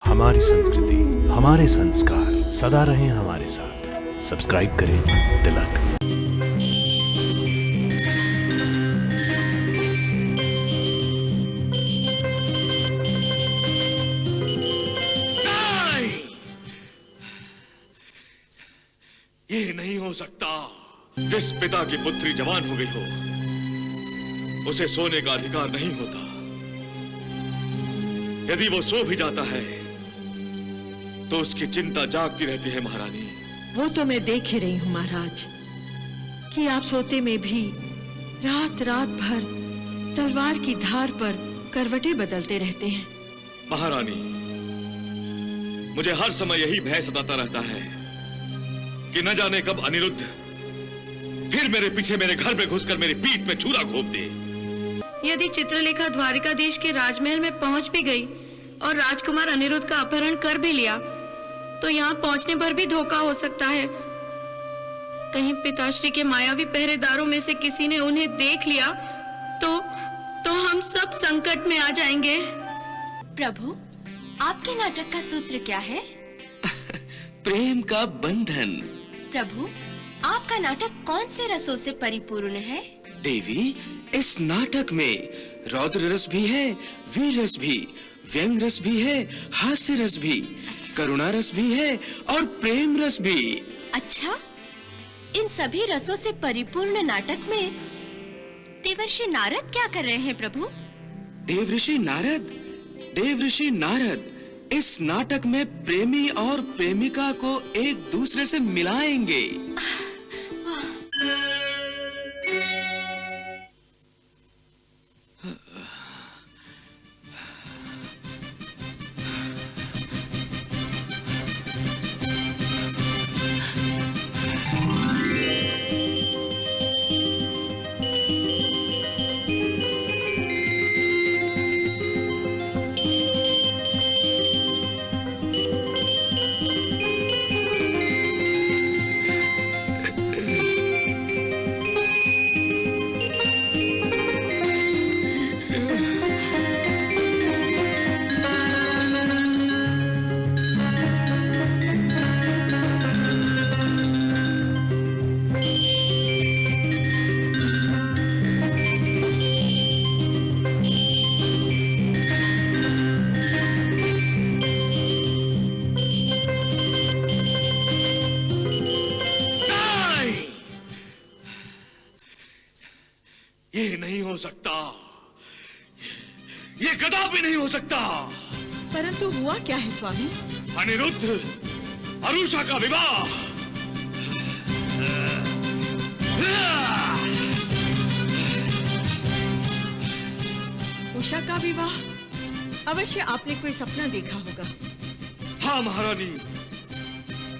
हमारी संस्कृति, हमारे संस्कार सदा रहें हमारे साथ। सब्सक्राइब करें तिलक। ये नहीं हो सकता। जिस पिता की पुत्री जवान हो गई हो, उसे सोने का अधिकार नहीं होता। यदि वो सो भी जाता है तो उसकी चिंता जागती रहती है महारानी। वो तो मैं देख ही रही हूँ महाराज कि आप सोते में भी रात रात भर तलवार की धार पर करवटें बदलते रहते हैं। महारानी, मुझे हर समय यही भय सताता रहता है कि न जाने कब अनिरुद्ध फिर मेरे पीछे मेरे घर में घुसकर मेरी पीठ में छुरा घोंप दे। यदि चित्रलेखा द्वारिकाधीश के राजमहल में पहुंच भी गई और राजकुमार अनिरुद्ध का अपहरण कर भी लिया, तो यहाँ पहुंचने पर भी धोखा हो सकता है। कहीं पिताश्री के मायावी पहरेदारों में से किसी ने उन्हें देख लिया तो हम सब संकट में आ जाएंगे। प्रभु, आपके नाटक का सूत्र क्या है? प्रेम का बंधन। प्रभु, आपका नाटक कौन से रसों से परिपूर्ण है? देवी, इस नाटक में रौद्र रस भी है, वीर रस भी, व्यंग रस भी है, हास्य रस भी, करुणा रस भी है और प्रेम रस भी। अच्छा, इन सभी रसों से परिपूर्ण नाटक में देवर्षि नारद क्या कर रहे हैं प्रभु? देवऋषि नारद इस नाटक में प्रेमी और प्रेमिका को एक दूसरे से मिलाएंगे। ये नहीं हो सकता, ये कदापि नहीं हो सकता। परंतु हुआ क्या है स्वामी? अनिरुद्ध अरुषा का विवाह। उषा का विवाह? अवश्य आपने कोई सपना देखा होगा। हाँ महारानी,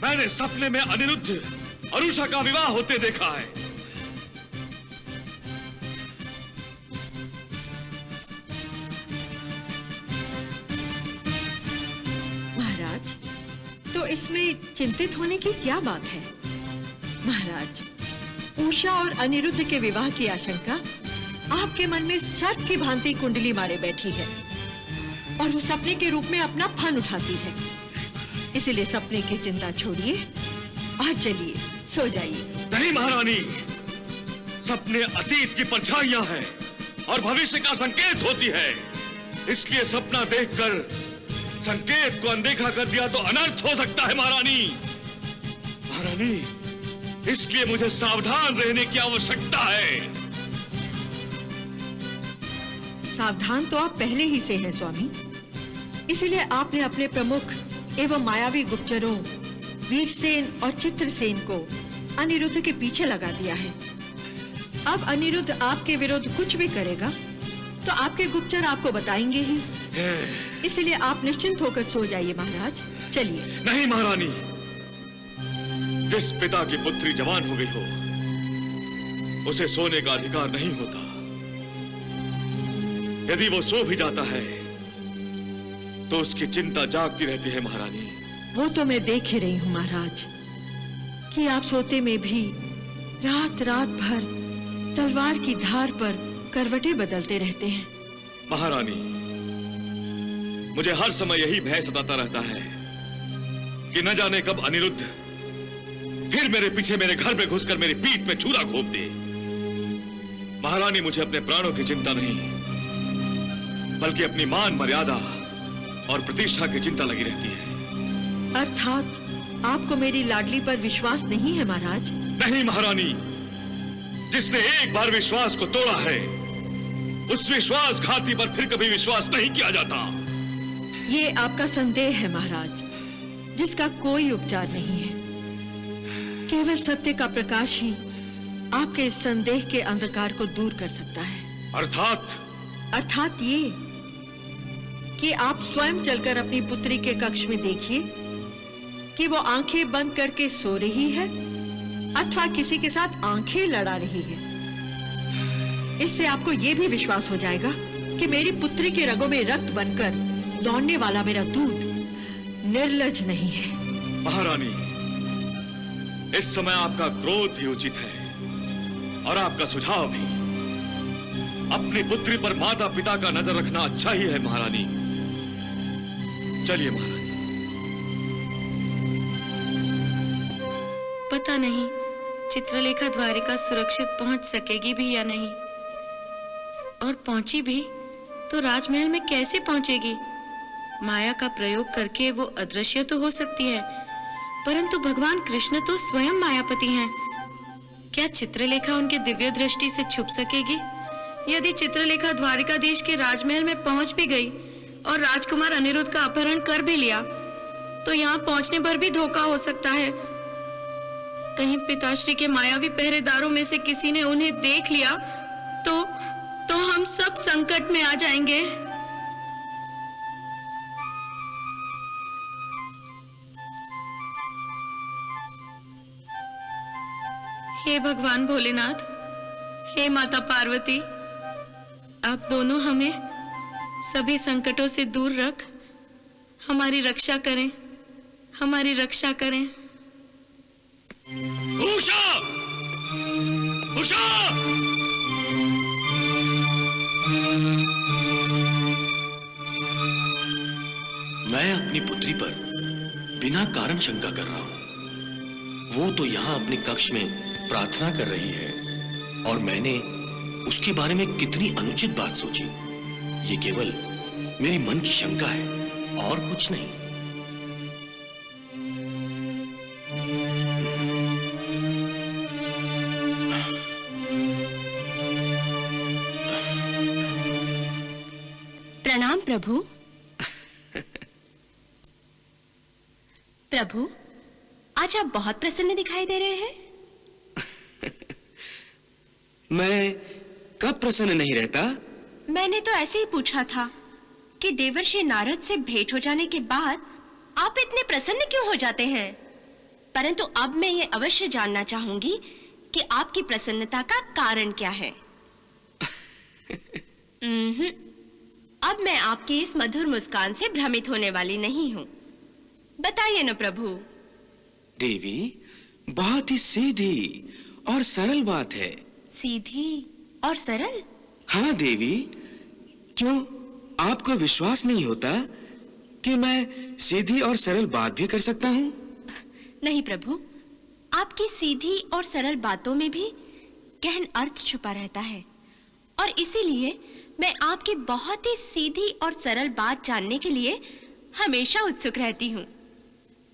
मैंने सपने में अनिरुद्ध अरुषा का विवाह होते देखा है। महाराज, तो इसमें चिंतित होने की क्या बात है? महाराज, उषा और अनिरुद्ध के विवाह की आशंका आपके मन में सर्प की भांति कुंडली मारे बैठी है और वो सपने के रूप में अपना फन उठाती है। इसीलिए सपने की चिंता छोड़िए और चलिए सो जाइए। नहीं महारानी, सपने अतीत की परछाइयां हैं और भविष्य का संकेत होती है। इसलिए सपना देखकर संकेत को अनदेखा कर दिया तो अनर्थ हो सकता है महारानी। महारानी, इसलिए मुझे सावधान रहने की आवश्यकता है। सावधान तो आप पहले ही से हैं स्वामी। इसीलिए आपने अपने प्रमुख एवं मायावी गुप्तचरों वीरसेन और चित्रसेन को अनिरुद्ध के पीछे लगा दिया है। अब अनिरुद्ध आपके विरुद्ध कुछ भी करेगा तो आपके गुप्तचर आपको बताएंगे ही। इसलिए आप निश्चिंत होकर सो जाइए महाराज। चलिए। नहीं महारानी, जिस पिता की पुत्री जवान हो गई हो, उसे सोने का अधिकार नहीं होता। यदि वो सो भी जाता है तो उसकी चिंता जागती रहती है महारानी। वो तो मैं देख ही रही हूँ महाराज कि आप सोते में भी रात रात भर तलवार की धार पर करवटें बदलते रहते हैं। महारानी, मुझे हर समय यही भय सताता रहता है कि न जाने कब अनिरुद्ध फिर मेरे पीछे मेरे घर में घुसकर मेरी पीठ में छुरा घोंप दे। महारानी, मुझे अपने प्राणों की चिंता नहीं, बल्कि अपनी मान मर्यादा और प्रतिष्ठा की चिंता लगी रहती है। अर्थात आपको मेरी लाडली पर विश्वास नहीं है महाराज? नहीं महारानी, जिसने एक बार विश्वास को तोड़ा है, उस विश्वासघाती पर फिर कभी विश्वास नहीं किया जाता। ये आपका संदेह है महाराज, जिसका कोई उपचार नहीं है। केवल सत्य का प्रकाश ही आपके इस संदेह के अंधकार को दूर कर सकता है। अर्थात ये कि आप स्वयं चलकर अपनी पुत्री के कक्ष में देखिए कि वो आंखें बंद करके सो रही है अथवा किसी के साथ आंखें लड़ा रही है। इससे आपको ये भी विश्वास हो जाएगा कि मेरी पुत्री के रगों में रक्त बनकर दौड़ने वाला मेरा दूध निर्लज नहीं है। महारानी, इस समय आपका क्रोध भी उचित है और आपका सुझाव भी। अपनी पुत्री पर माता पिता का नजर रखना अच्छा ही है महारानी। चलिए महारानी। पता नहीं चित्रलेखा द्वारिका सुरक्षित पहुंच सकेगी भी या नहीं, और पहुंची भी तो राजमहल में कैसे पहुंचेगी? माया का प्रयोग करके वो अदृश्य तो हो सकती है, परंतु भगवान कृष्ण तो स्वयं मायापति हैं। क्या चित्रलेखा उनके दिव्य दृष्टि से छुप सकेगी? यदि चित्रलेखा द्वारिकाधीश के राजमहल में पहुंच भी गई और राजकुमार अनिरुद्ध का अपहरण कर भी लिया, तो यहाँ पहुंचने पर भी धोखा हो सकता है। कहीं पिताश्री के मायावी पहरेदारों में से किसी ने उन्हें देख लिया तो हम सब संकट में आ जाएंगे। हे भगवान भोलेनाथ, हे माता पार्वती, आप दोनों हमें सभी संकटों से दूर रख हमारी रक्षा करें, हमारी रक्षा करें। उषा! उषा! मैं अपनी पुत्री पर बिना कारण शंका कर रहा हूं। वो तो यहां अपने कक्ष में प्रार्थना कर रही है और मैंने उसके बारे में कितनी अनुचित बात सोची। ये केवल मेरी मन की शंका है और कुछ नहीं। प्रणाम प्रभु। प्रभु, आज आप बहुत प्रसन्न दिखाई दे रहे हैं। मैं कब प्रसन्न नहीं रहता? मैंने तो ऐसे ही पूछा था कि देवर्षि नारद से भेंट हो जाने के बाद आप इतने प्रसन्न क्यों हो जाते हैं। परंतु अब मैं ये अवश्य जानना चाहूंगी कि आपकी प्रसन्नता का कारण क्या है। अब मैं आपकी इस मधुर मुस्कान से भ्रमित होने वाली नहीं हूँ। बताइए न प्रभु। देवी, बहुत ही सीधी और सरल बात है। सीधी और सरल? हाँ देवी, क्यों आपको विश्वास नहीं होता कि मैं सीधी और सरल बात भी कर सकता हूँ? नहीं प्रभु, आपकी सीधी और सरल बातों में भी गहन अर्थ छुपा रहता है, और इसीलिए मैं आपकी बहुत ही सीधी और सरल बात जानने के लिए हमेशा उत्सुक रहती हूँ।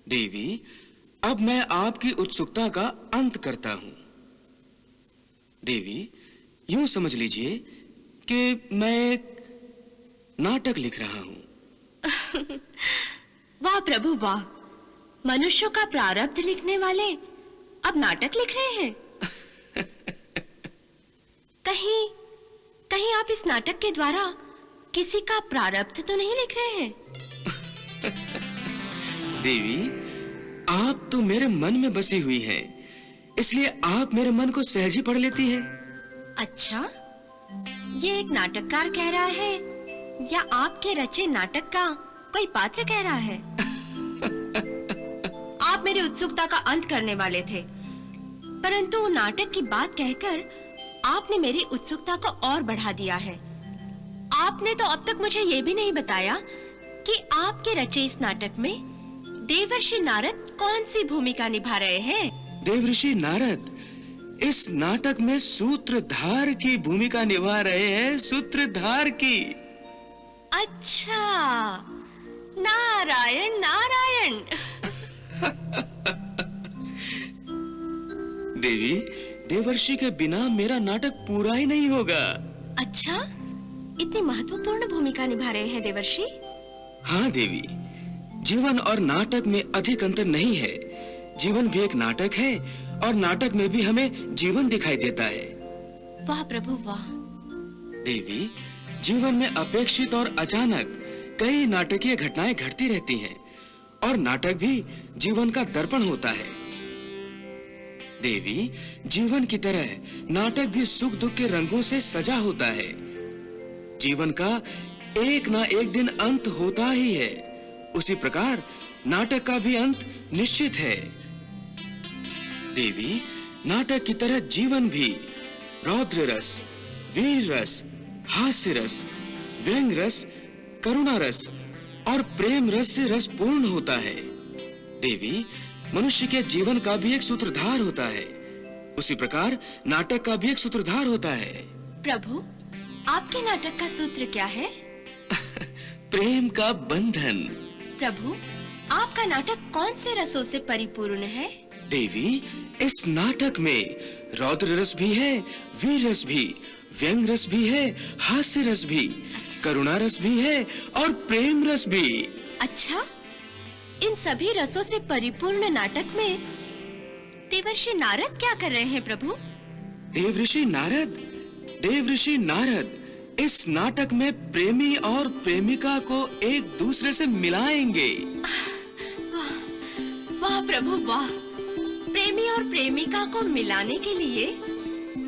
देवी, अब मैं आपकी उत्सुकता का अंत करता हूँ। देवी, यूं समझ लीजिए कि मैं एक नाटक लिख रहा हूँ। वाह प्रभु वाह, मनुष्यों का प्रारब्ध लिखने वाले अब नाटक लिख रहे हैं। कहीं आप इस नाटक के द्वारा किसी का प्रारब्ध तो नहीं लिख रहे हैं? देवी, आप तो मेरे मन में बसी हुई हैं, इसलिए आप मेरे मन को सहज ही पढ़ लेती हैं। अच्छा, ये एक नाटककार कह रहा है या आपके रचे नाटक का कोई पात्र कह रहा है? आप मेरी उत्सुकता का अंत करने वाले थे, परंतु नाटक की बात कहकर आपने मेरी उत्सुकता को और बढ़ा दिया है। आपने तो अब तक मुझे ये भी नहीं बताया कि आपके रचे इस नाटक में देवर्षि नारद कौन सी भूमिका निभा रहे हैं? देवर्षि नारद इस नाटक में सूत्रधार की भूमिका निभा रहे हैं, सूत्रधार की। अच्छा, नारायण नारायण। देवी, देवर्षि के बिना मेरा नाटक पूरा ही नहीं होगा। अच्छा, इतनी महत्वपूर्ण भूमिका निभा रहे हैं देवर्षि? हाँ देवी, जीवन और नाटक में अधिक अंतर नहीं है। जीवन भी एक नाटक है और नाटक में भी हमें जीवन दिखाई देता है। वाह प्रभु वाह। देवी, जीवन में अपेक्षित और अचानक कई नाटकीय घटनाएं घटती रहती हैं और नाटक भी जीवन का दर्पण होता है। देवी, जीवन की तरह नाटक भी सुख दुख के रंगों से सजा होता है। जीवन का एक ना एक दिन अंत होता ही है, उसी प्रकार नाटक का भी अंत निश्चित है। देवी, नाटक की तरह जीवन भी रौद्र रस, वीर रस, हास्य रस, व्यंग रस, करुणा रस और प्रेम रस से रस पूर्ण होता है। देवी, मनुष्य के जीवन का भी एक सूत्रधार होता है, उसी प्रकार नाटक का भी एक सूत्रधार होता है। प्रभु, आपके नाटक का सूत्र क्या है? प्रेम का बंधन। प्रभु, आपका नाटक कौन से रसों से परिपूर्ण है? देवी, इस नाटक में रौद्र रस भी है, वीर रस भी, व्यंग रस भी है, हास्य रस भी, करुणा रस भी है और प्रेम रस भी। अच्छा, इन सभी रसों से परिपूर्ण नाटक में देवर्षि नारद क्या कर रहे हैं प्रभु? देवर्षि नारद इस नाटक में प्रेमी और प्रेमिका को एक दूसरे से मिलाएंगे। वाह प्रभु वाह। प्रेमी और प्रेमिका को मिलाने के लिए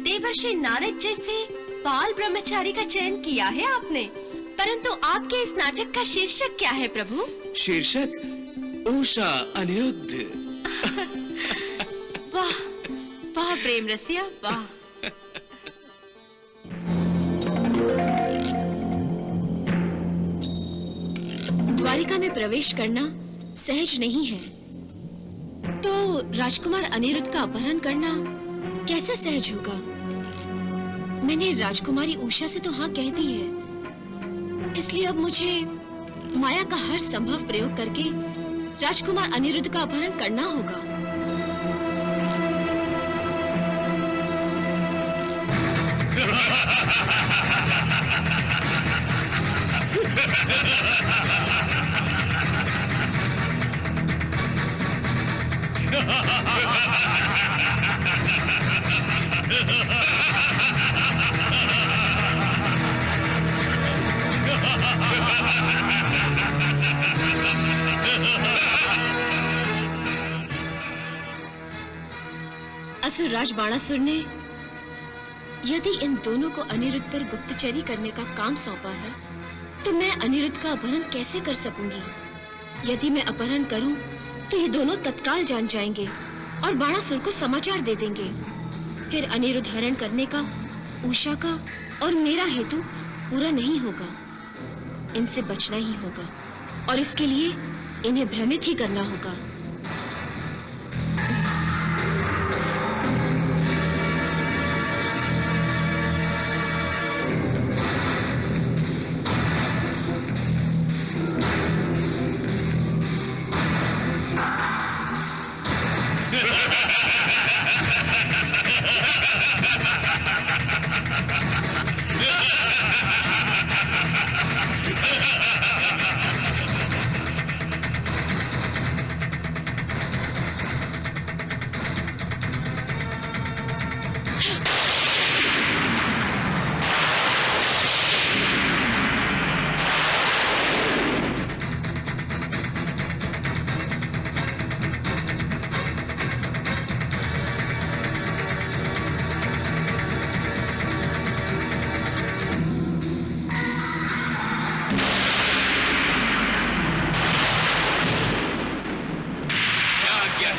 देवर्षि नारद जैसे बाल ब्रह्मचारी का चयन किया है आपने। परंतु आपके इस नाटक का शीर्षक क्या है प्रभु? शीर्षक उषा अनिरुद्ध। वाह वाह प्रेम रसिया वाह। द्वारिका में प्रवेश करना सहज नहीं है, तो राजकुमार अनिरुद्ध का अपहरण करना कैसे सहज होगा? मैंने राजकुमारी उषा से तो हाँ कह दी है, इसलिए अब मुझे माया का हर संभव प्रयोग करके राजकुमार अनिरुद्ध का अपहरण करना होगा। असुरराज बाणासुर ने यदि इन दोनों को अनिरुद्ध पर गुप्तचरी करने का काम सौंपा है, तो मैं अनिरुद्ध का अपहरण कैसे कर सकूंगी? यदि मैं अपहरण करूं, तो ये दोनों तत्काल जान जाएंगे और बाणासुर को समाचार दे देंगे। फिर अनिरुद्ध हरण करने का उषा का और मेरा हेतु पूरा नहीं होगा। इनसे बचना ही होगा और इसके लिए इन्हें भ्रमित ही करना होगा।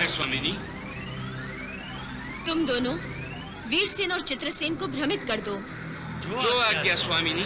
स्वामिनी, तुम दोनों वीरसेन और चित्रसेन को भ्रमित कर दो। जो आज्ञा स्वामिनी।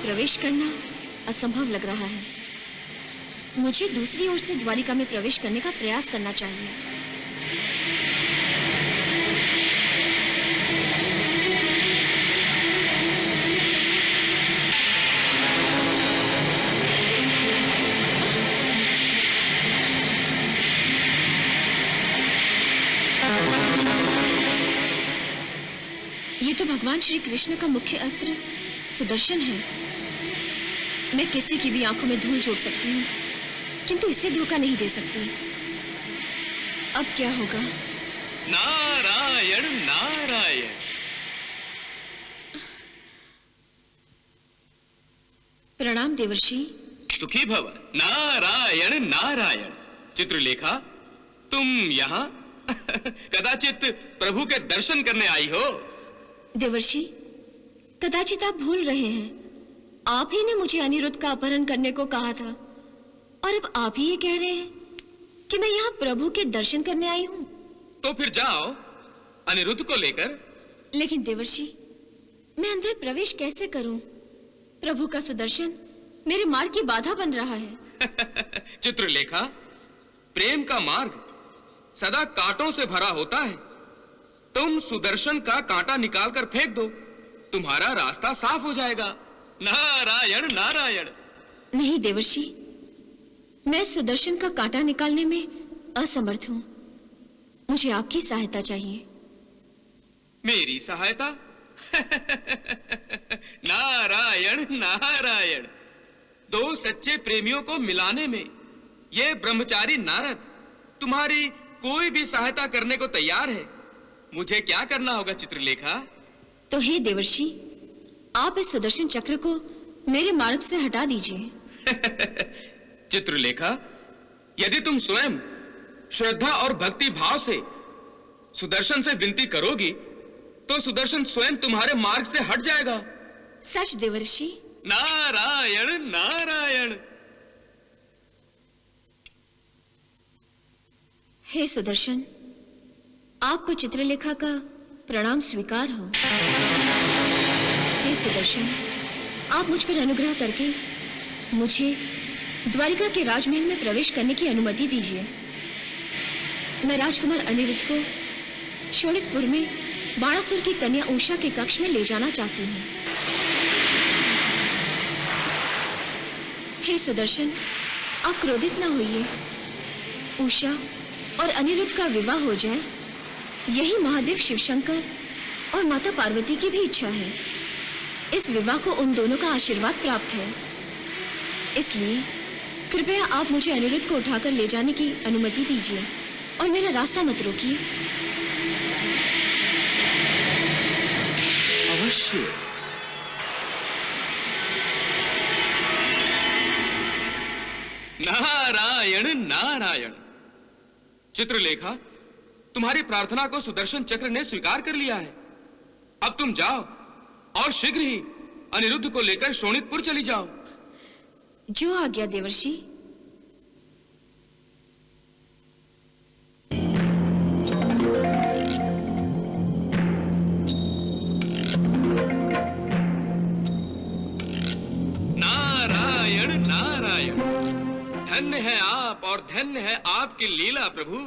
प्रवेश करना असंभव लग रहा है। मुझे दूसरी ओर से द्वारिका में प्रवेश करने का प्रयास करना चाहिए। ये तो भगवान श्री कृष्ण का मुख्य अस्त्र सुदर्शन है। मैं किसी की भी आंखों में धूल झोंक सकती हूँ, किंतु इसे धोखा नहीं दे सकती। अब क्या होगा? नारायण नारायण। प्रणाम देवर्षि। सुखी भव। नारायण नारायण। चित्रलेखा, तुम यहाँ कदाचित प्रभु के दर्शन करने आई हो। देवर्षि, कदाचित आप भूल रहे हैं, आप ही ने मुझे अनिरुद्ध का अपहरण करने को कहा था, और अब आप ही ये कह रहे हैं कि मैं यहाँ प्रभु के दर्शन करने आई हूँ। तो फिर जाओ अनिरुद्ध को लेकर। लेकिन देवर्षि, मैं अंदर प्रवेश कैसे करूं? प्रभु का सुदर्शन मेरे मार्ग की बाधा बन रहा है। चित्रलेखा, प्रेम का मार्ग सदा कांटों से भरा होता है। तुम सुदर्शन का कांटा निकालकर फेंक दो, तुम्हारा रास्ता साफ हो जाएगा। नारायण नारायण। नहीं देवर्षि, मैं सुदर्शन का कांटा निकालने में असमर्थ हूँ। मुझे आपकी सहायता चाहिए। मेरी सहायता? नारायण नारायण। दो सच्चे प्रेमियों को मिलाने में ये ब्रह्मचारी नारद तुम्हारी कोई भी सहायता करने को तैयार है। मुझे क्या करना होगा चित्रलेखा? तो हे देवर्षि, आप इस सुदर्शन चक्र को मेरे मार्ग से हटा दीजिए। चित्रलेखा, यदि तुम स्वयं श्रद्धा और भक्ति भाव से सुदर्शन से विनती करोगी तो सुदर्शन स्वयं तुम्हारे मार्ग से हट जाएगा। सच देवर्षि। नारायण नारायण। हे सुदर्शन, आपको चित्रलेखा का प्रणाम स्वीकार हो। हे सुदर्शन, आप मुझ पर अनुग्रह करके मुझे द्वारिका के राजमहल में प्रवेश करने की अनुमति दीजिए। मैं राजकुमार अनिरुद्ध को शोणितपुर में बाणासुर की कन्या उषा के कक्ष में ले जाना चाहती हूँ। हे सुदर्शन, आप क्रोधित न होइए। उषा और अनिरुद्ध का विवाह हो जाए, यही महादेव शिवशंकर और माता पार्वती की भी इच्छा है। इस विवाह को उन दोनों का आशीर्वाद प्राप्त है। इसलिए कृपया आप मुझे अनिरुद्ध को उठाकर ले जाने की अनुमति दीजिए और मेरा रास्ता मत रोकिए। अवश्य। नारायण नारायण। चित्रलेखा, तुम्हारी प्रार्थना को सुदर्शन चक्र ने स्वीकार कर लिया है। अब तुम जाओ और शीघ्र ही अनिरुद्ध को लेकर शोणितपुर चली जाओ। जो आज्ञा देवर्षि। नारायण नारायण। धन्य है आप और धन्य है आपकी लीला प्रभु।